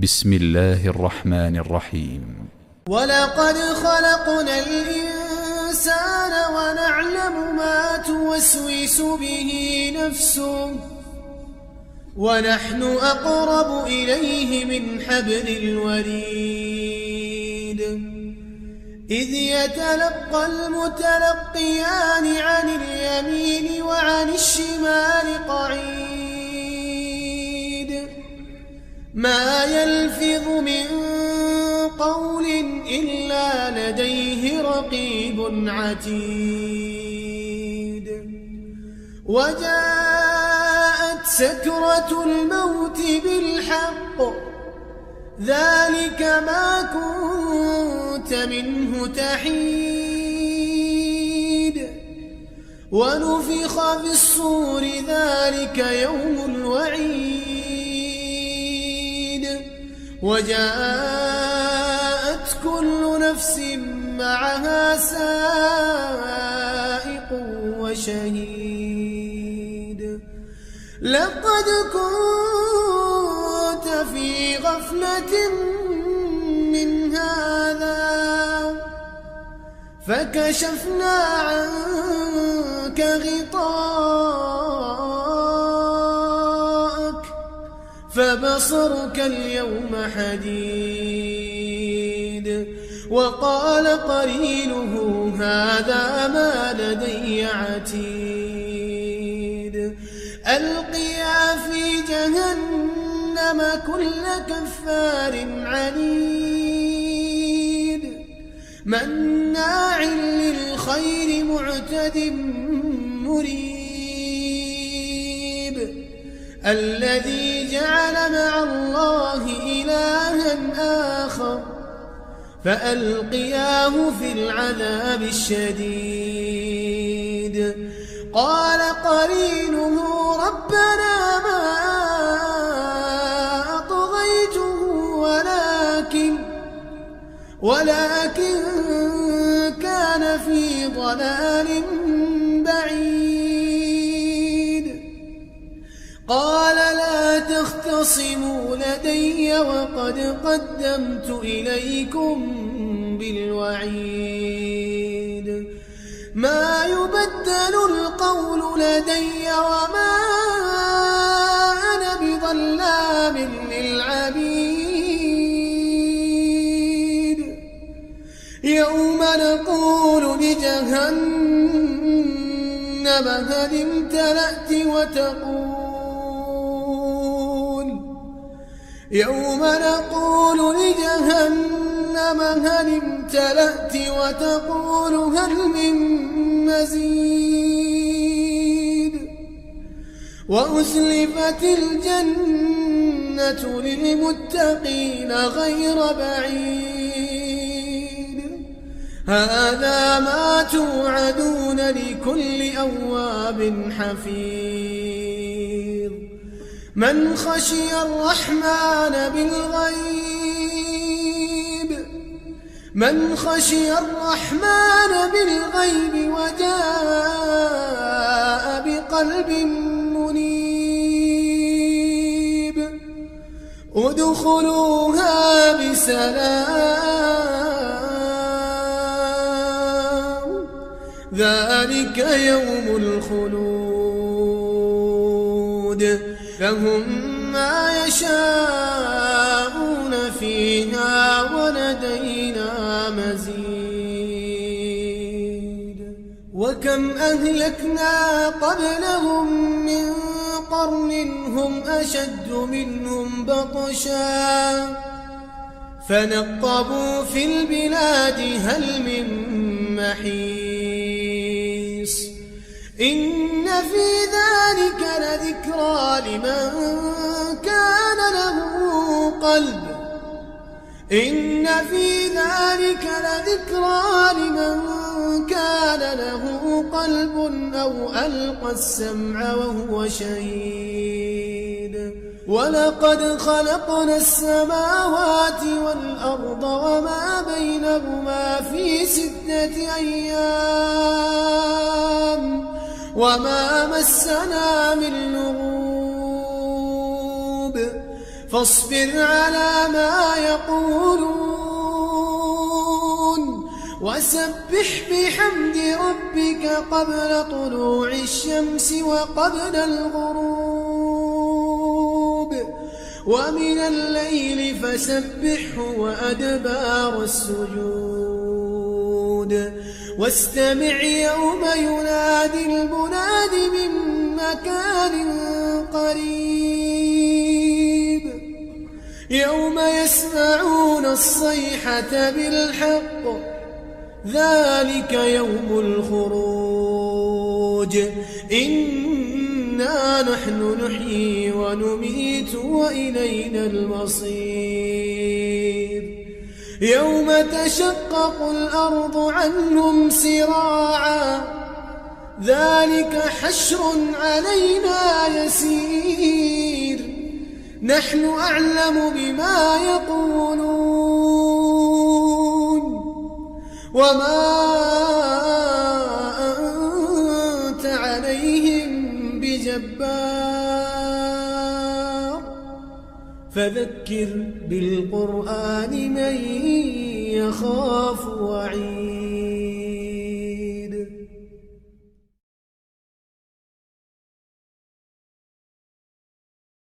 بسم الله الرحمن الرحيم. ولقد خلقنا الإنسان ونعلم ما توسوس به نفسه ونحن أقرب إليه من حبل الوريد إذ يتلقى المتلقيان عن اليمين وعن الشمال قعيد ما يلفظ من قول إلا لديه رقيب عتيد وجاءت سكرة الموت بالحق ذلك ما كنت منه تحيد ونفخ في الصور ذلك يوم الوعيد وجاءت كل نفس معها سائق وشهيد لقد كنت في غفلة من هذا فكشفنا عنك غطاءك فبصرك اليوم حديد وقال قرينه هذا ما لدي عتيد ألقيا في جهنم كل كفار عنيد مناع للخير معتد مريب الذي جعل مع الله إلها آخر فألقياه في العذاب الشديد قال قرينه ربنا ما أطغيته ولكن كان في ضلال بعيد قال لا تختصموا لدي وقد قدمت إليكم بالوعيد ما يبدل القول لدي وما أنا بظلام للعبيد يوم نقول لجهنم هل امتلأت وتقول هل من مزيد وأزلفت الجنة للمتقين غير بعيد هذا ما توعدون لكل أواب حفيظ من خشي الرحمن بالغيب وجاء بقلب منيب ادخلوها بسلام ذلك يوم الخلود لهم ما يشاءون فيها ولدينا مزيد وكم أهلكنا قبلهم من قرن هم أشد منهم بطشا فنقبوا في البلاد هل من محيص إن في ذلك لذكرى لمن كان له قلب أو ألقى السمع وهو شهيد ولقد خلقنا السماوات والأرض وما بينهما في 6 أيام وما مسنا من لغوب فاصبر على ما يقولون وسبح بحمد ربك قبل طلوع الشمس وقبل الغروب ومن الليل فسبحه وأدبار السجود واستمع يوم ينادي المناد من مكان قريب يوم يسمعون الصيحة بالحق ذلك يوم الخروج إنا نحن نحيي ونميت وإلينا المصير يوم تشقق الأرض عنهم سراعا ذلك حشر علينا يسير نحن أعلم بما يقولون وما أنت عليهم بجبار فذكر بالقرآن من يخاف وعيد